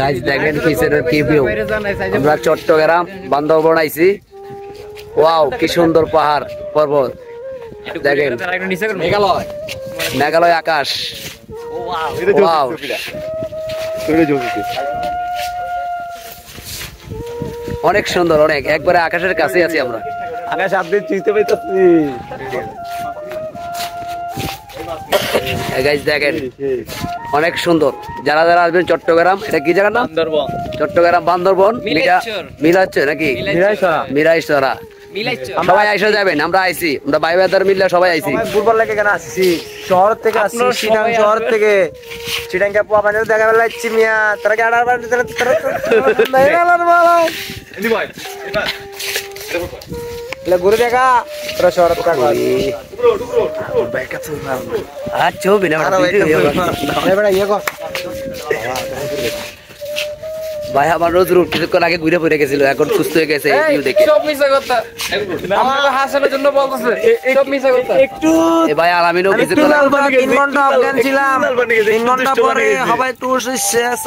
Guys দেখেন কিসের কি ভিউ। আমরা চট্টগ্রাম বান্দরবন আইছি। ওয়াও কি সুন্দর পাহাড় পর্বত দেখেন, মেঘালয় আকাশ। ওয়াও অনেক সুন্দর, অনেক একবারে আকাশের কাছে আছি আমরা। আকাশ আপনি চিনতে পাইতেছি গাইস দেখেন অনেক সুন্দর। যারা যারা আসবেন চট্টগ্রাম, এটা কি জায়গা নাম? চট্টগ্রাম বান্দরবন মিলাচ্ছ নাকি মিরাইছড়া। সবাই আইসা যাবেন, আমরা আইছি, আমরা ভাই ভাইদার মিললে সবাই আইছি। ফুটবল লাগে কেন আসছি? শহর থেকে আসছি, চিটাং শহর থেকে। চিটাং কে পোয়া বানিয়ে দেখা বেলা ইচ্ছি মিয়া তারা কে আড়ার বাড়ি তারা ঘুরে দেখা তোরা শহর আচ্ছা ভাই আমার রোজ রোজ কিছুক্ষণ আগে ঘুরে পড়ে গেছিল, এখন সুস্থ হয়ে গেছে। ভাই আলামিনও কিছুক্ষণ ছিলাম 3 ঘন্টা পরে সবাই টুর শেষ